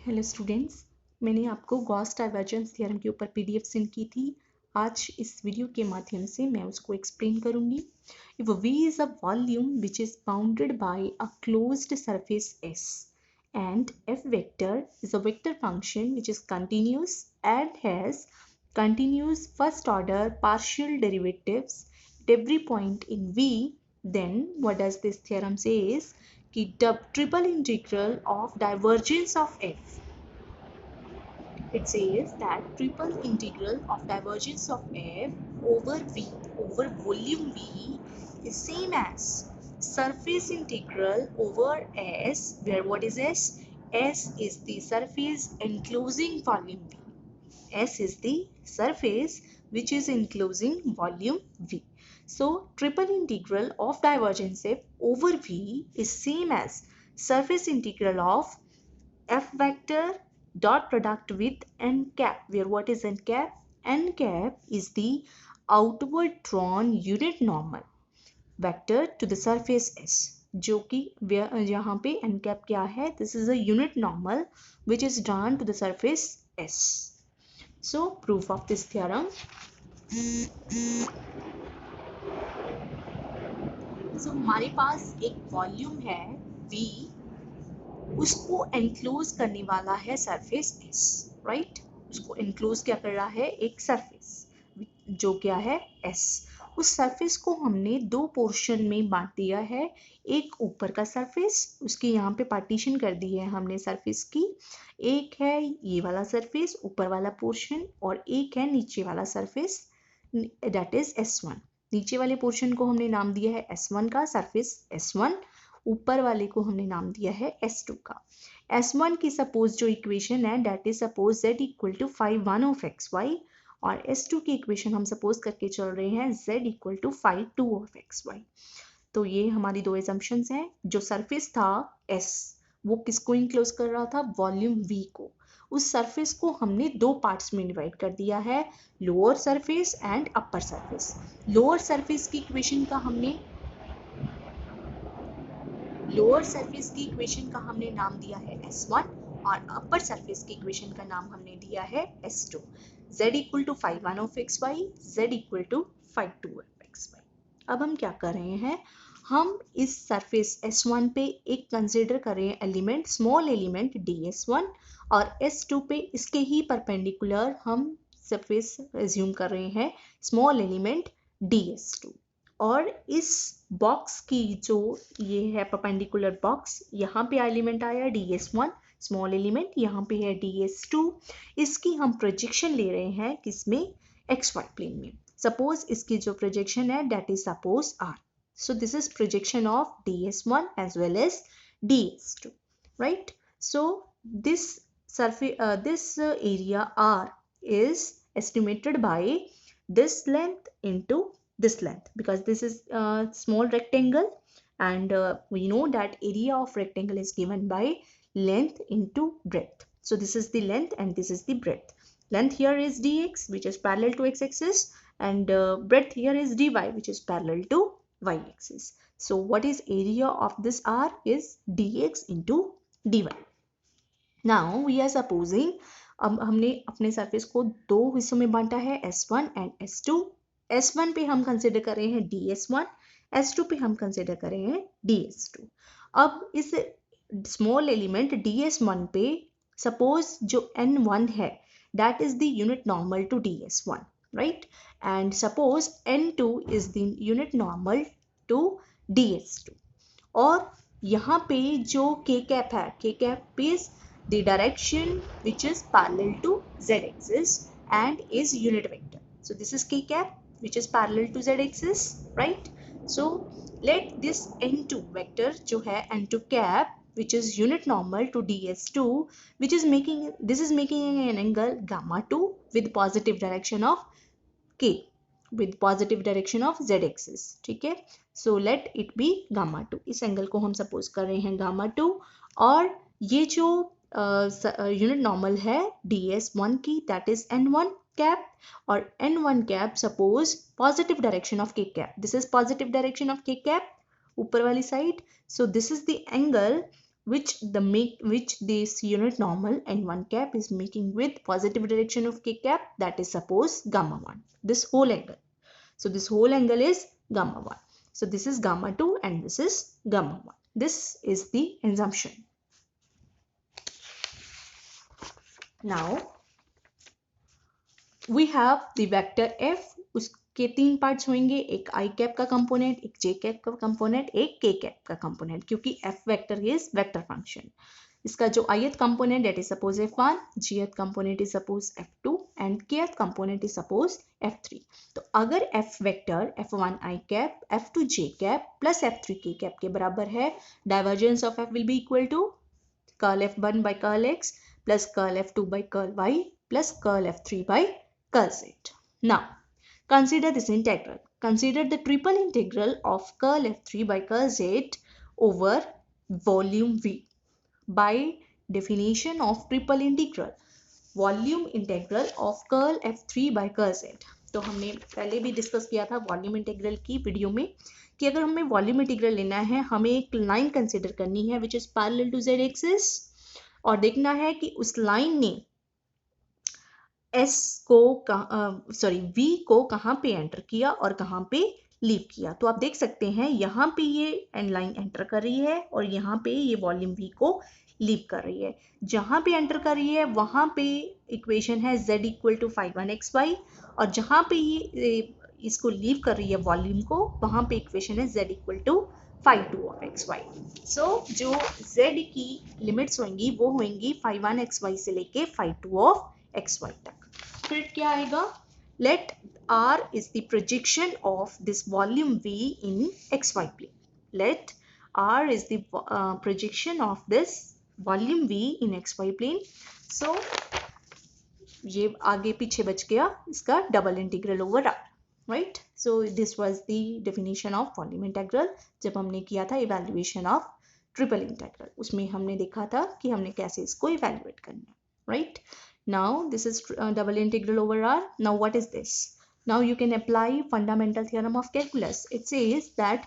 Hello students, मैंने आपको Gauss divergence theorem के ऊपर पीडीएफ सेंड की थी। आज इस वीडियो के माध्यम से मैं उसको एक्सप्लेन करूंगी। If V is a volume which is bounded by a closed surface S and F vector is a vector function which is continuous and has continuous first order partial derivatives at every point in V, then what does this theorem say is कि triple integral of divergence of F, it says that triple integral of divergence of F over V over volume V is same as surface integral over S, where what is S? S is the surface enclosing volume V. S is the surface which is enclosing volume V. So triple integral of divergence F over V is same as surface integral of F vector dot product with n cap, where what is n cap? N cap is the outward drawn unit normal vector to the surface S, जो कि यहाँ पे n cap क्या है? This is a unit normal which is drawn to the surface S. So proof of this theorem. So हमारे पास एक volume है V, उसको एनक्लोज करने वाला है सरफेस एस, राइट। उसको एनक्लोज क्या कर रहा है? एक सरफेस जो क्या है? एस। उस सरफेस को हमने दो पोर्शन में बांट दिया है। एक ऊपर का सरफेस, उसके यहाँ पे पार्टीशन कर दी है हमने सरफेस की। एक है ये वाला सरफेस ऊपर वाला पोर्शन, और एक है नीचे वाला सरफेस, दैट इज S1। नीचे वाले पोर्शन को हमने नाम दिया है S1 का, सरफेस S1। ऊपर वाले को हमने नाम दिया है S2 का। S1 की सपोज जो इक्वेशन है that is suppose Z equal to 5 1 of XY, और S2 की इक्वेशन हम सपोज करके चल रहे हैं Z equal to 5 2 of XY। तो ये हमारी दो एजम्पशंस हैं। जो सरफेस था S, वो किसको इंक्लोज कर रहा था? वॉल्यूम V को। उस सरफेस को हमने दो पार्ट्स में डिवाइड कर दिया है, lower surface and upper surface. Lower surface की इक्वेशन का हमने नाम दिया है S1, और अपर सरफेस की इक्वेशन का नाम हमने दिया है S2। Z equal to 5 1 of XY, Z equal to 5 2 of XY। अब हम क्या कर रहे हैं? हम इस सरफेस S1 पे एक कंसिडर कर रहे हैं एलिमेंट, स्मॉल एलिमेंट DS1, और S2 पे इसके ही परपेंडिकुलर हम सरफेस एज्यूम कर रहे हैं स्मॉल एलिमेंट DS2। और इस बॉक्स की जो ये है परपेंडिकुलर बॉक्स, यहाँ पे एलिमेंट आया DS1 स्मॉल एलिमेंट, यहाँ पे है DS2। इसकी हम प्रोजेक्शन ले रहे हैं किसमें? XY प्लेन में। सपोज इसकी जो प्रोजेक्शन है that is suppose R। So this is projection of DS1 as well as DS2, right? So this area R is estimated by this length into this length, because this is a small rectangle, and we know that area of rectangle is given by length into breadth. So this is the length and this is the breadth. Length here is dx, which is parallel to x-axis, and breadth here is dy, which is parallel to y-axis. So what is area of this R is dx into dy. Now we are supposing, अब हमने अपने surface को दो हिस्सों में बांटा है, S1 and S2। S1 पे हम कंसिडर कर रहे हैं DS1, S2 पे हम कंसिडर कर रहे हैं DS2। अब इस स्मॉल एलिमेंट DS1 पे सपोज जो N1 है that is the unit normal to DS1, right? And suppose N2 is the unit normal to DS2। और यहाँ पे जो K cap है, K cap is the direction which is parallel to z-axis and is unit vector. So this is K cap which is parallel to z-axis, right? So let this N2 vector जो है N2 cap which is unit normal to DS2, which is making an angle gamma 2 with positive direction of K, with positive direction of z-axis, ठीक है? So let it be gamma 2। इस angle को हम suppose कर रहे हैं gamma 2, और ये जो यूनिट नॉर्मल है DS1 की दैट इज N1 कैप, और N1 cap suppose positive direction of K cap, this is positive direction of K cap ऊपर वाली side. So this is the angle which this unit normal n1 cap is making with positive direction of k cap, that is suppose gamma 1, this whole angle. So this whole angle is gamma 1. So this is gamma 2 and this is gamma 1. This is the assumption. Now we have the vector f. उसके तीन parts होंगे, एक i cap का component, एक j cap का component, एक k cap का component, क्योंकि f vector is vector function. इसका जो ith component that is suppose f1, jth component is suppose f2 and kth component is suppose f3. तो अगर f vector f1 i cap, f2 j cap plus f3 k cap के बराबर है, divergence of f will be equal to curl f1 by curl x plus curl f2 by curl y plus curl f3 by curl z. Now consider this integral. Consider the triple integral of curl f3 by curl z over volume v. By definition of triple integral, volume integral of curl f3 by curl z. तो हमने पहले भी discuss किया था volume integral की video में कि अगर हमें वॉल्यूम इंटीग्रल लेना है, हमें एक लाइन कंसिडर करनी है which is parallel to z axis, और देखना है कि उस लाइन ने v को कहाँ पे एंटर किया और कहाँ पे लीव किया. तो आप देख सकते हैं यहाँ पे ये एंड लाइन एंटर कर रही है और यहाँ पे ये वॉल्यूम v को लीव कर रही है. जहाँ पे एंटर कर रही है वहाँ पे इक्वेशन है z इक्वल टू 5(1)xy, और जहाँ पे ये इसको लीव कर रही है वॉल्यूम को, वहाँ पे इक्वेशन है z इक्वल टू 5(2)xy. सो जो z की लिमिट्स होंगी वो होंगी 5(1)xy से लेके 5(2)xy तक. फिर क्या आएगा? Let R is the projection of this volume V in xy plane. Let R is the projection of this volume V in xy plane. So ये आगे पीछे बच गया इसका double integral over R, right? So this was the definition of volume integral जब हमने किया था evaluation of triple integral. उसमें हमने देखा था कि हमने कैसे इसको evaluate करना है, right? Now this is double integral over R. Now what is this? Now you can apply fundamental theorem of calculus. It says that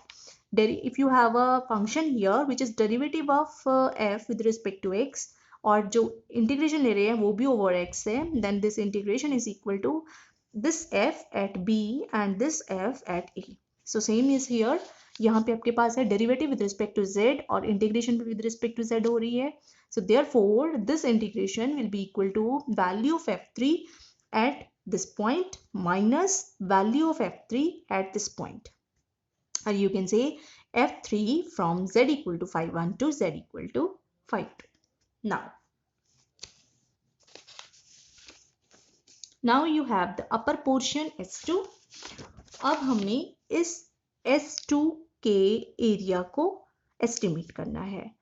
if you have a function here which is derivative of f with respect to x, और जो integration ले रहे हैं वो भी over x है, then this integration is equal to this f at b and this f at a. So same is here. यहाँ पे आपके पास है derivative with respect to z और इंटीग्रेशन भी विद रिस्पेक्ट टू z हो रही है. So therefore this integration will be equal to value of f3 at this point minus value of f3 at this point, or you can say f3 from z equal to 5(1) to z equal to 5(2). Now you have the upper portion S2. अब हमने इस S2 के area को estimate करना है.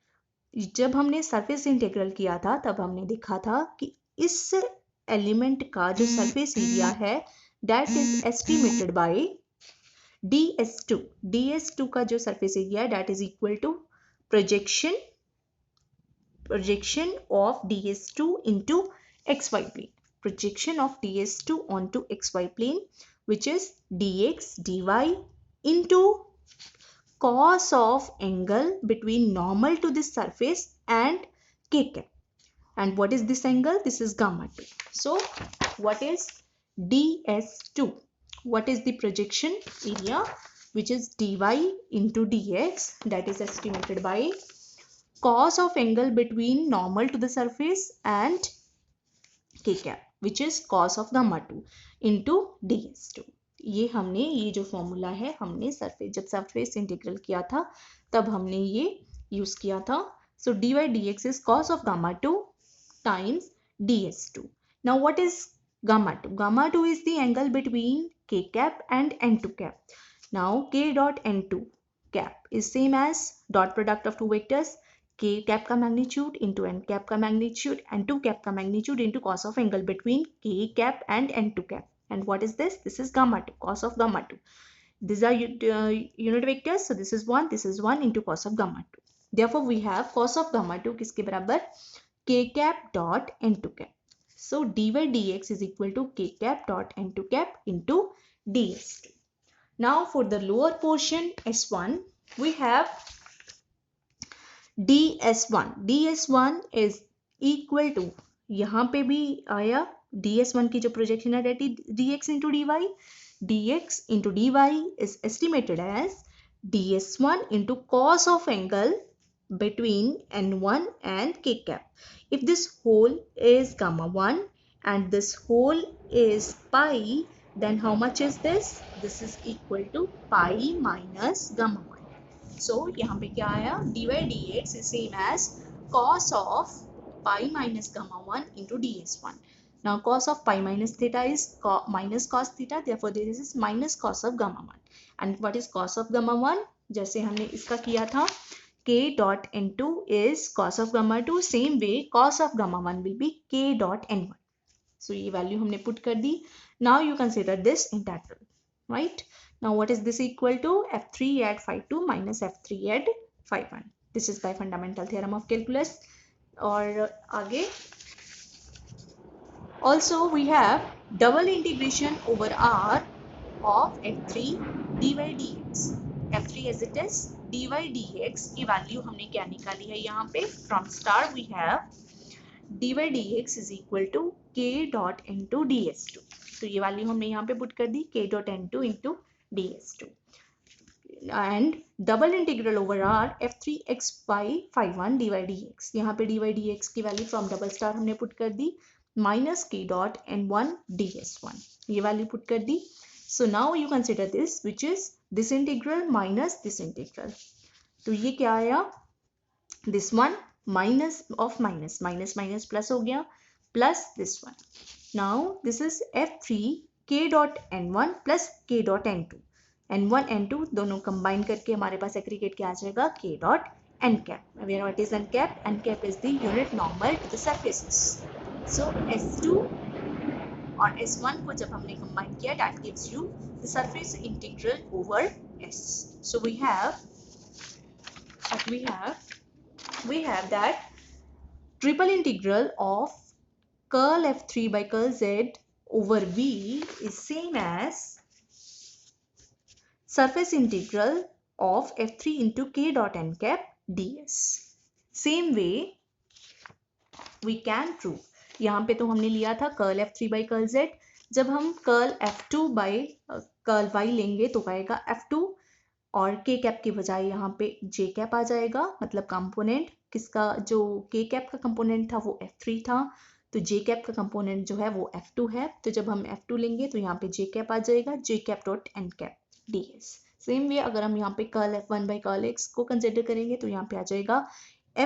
जब हमने surface integral किया था तब हमने देखा था कि इस एलिमेंट का जो सरफेस एरिया है that is estimated by ds2. ds2 का जो सरफेस एरिया है that is equal to projection of ds2 into xy plane. Projection of ds2 onto xy plane which is dx dy into cos of angle between normal to this surface and k cap. And what is this angle? This is gamma 2. So what is ds2? What is the projection area which is dy into dx, that is estimated by cos of angle between normal to the surface and k cap, which is cos of gamma 2 into ds2. ये हमने ये जो formula है हमने जब surface integral किया था तब हमने ये यूज किया था. सो dy dx is cos of gamma 2 times ds2. Now what is gamma 2? Gamma 2 is the angle between k cap and n2 cap. Now k dot n2 cap is same as dot product of two vectors, k cap का magnitude into n cap का magnitude and 2 cap का magnitude into cos of angle between k cap and n2 cap. And what is this? This is gamma 2, cos of gamma 2. These are unit vectors. So this is 1 into cos of gamma 2. Therefore we have cos of gamma 2 किसके बराबर? k cap dot n2 cap. So dy dx is equal to k cap dot n2 cap into ds2. Now for the lower portion S1 we have ds1 is equal to, यहाँ पे भी आया ds1 की जो projection है that is dx into dy. dx into dy is estimated as ds1 into cos of angle between n1 and k cap. If this whole is gamma 1 and this whole is pi, then how much is this? This is equal to pi minus gamma 1. So यहाँ पे क्या आया, dy dx is same as cos of pi minus gamma 1 into ds1. Now cos of pi minus theta is minus cos theta, therefore this is minus cos of gamma 1. And what is cos of gamma 1? जैसे हमने इसका किया था, k dot n2 is cos of gamma 2, same way cos of gamma 1 will be k dot n1. So ये value हमने put कर दी. Now you consider this integral, right? Now what is this equal to? f3 at phi 2 minus f3 at phi 1. This is by fundamental theorem of calculus. और आगे also we have double integration over r of f3 dy dx. f3 as it is, dy dx की value हमने क्या निकाली है यहाँ पे? From start we have dy dx is equal to k dot into ds2. तो ये value हमने यहाँ पे put कर दी, k dot n2 into ds2. And double integral over r f3 x by phi 1 dy dx. यहाँ पे dy dx की value from double star हमने put कर दी, minus k dot n1 ds1. ये value put कर दी. So now you consider this, which is this integral minus this integral. तो ये क्या आया? This one minus of minus, minus minus plus हो गया, plus this one. Now this is f3 k dot n1 plus k dot n2. n1 n2 दोनों combine करके हमारे पास aggregate क्या आ जाएगा? k dot n cap. Where what is n cap? N cap is the unit normal to the surfaces. So s2 और s1 को जब हमने combine किया, that gives you the surface integral over s. So we have that triple integral of curl f3 by curl z over v is same as surface integral of f3 into k dot n cap ds. Same way we can prove. यहाँ पे तो हमने लिया था curl f3 by curl z. जब हम curl f2 by curl y लेंगे तो आएगा f2 और k cap की बजाय यहाँ पे j cap आ जाएगा. मतलब कंपोनेंट किसका, जो k cap का कंपोनेंट था वो f3 था, तो j cap का कंपोनेंट जो है वो f2 है. तो जब हम f2 लेंगे तो यहाँ पे j cap आ जाएगा, j cap dot n cap ds. Same way अगर हम यहाँ पे curl f1 by curl x को कंसिडर करेंगे तो यहाँ पे आ जाएगा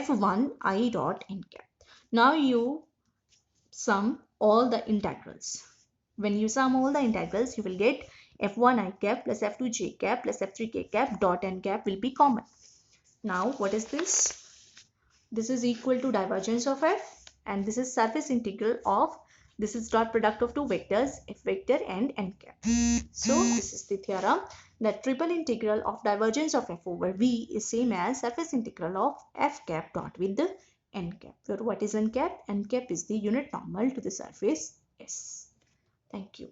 f1 i dot n cap. Now you sum all the integrals. When you sum all the integrals, you will get f1 I cap plus f2 j cap plus f3 k cap dot n cap will be common. Now what is this? This is equal to divergence of f, and this is surface integral of, this is dot product of two vectors f vector and n cap. So this is the theorem that triple integral of divergence of f over v is same as surface integral of f cap dot with the n cap. So what is n cap? N cap is the unit normal to the surface S. Thank you.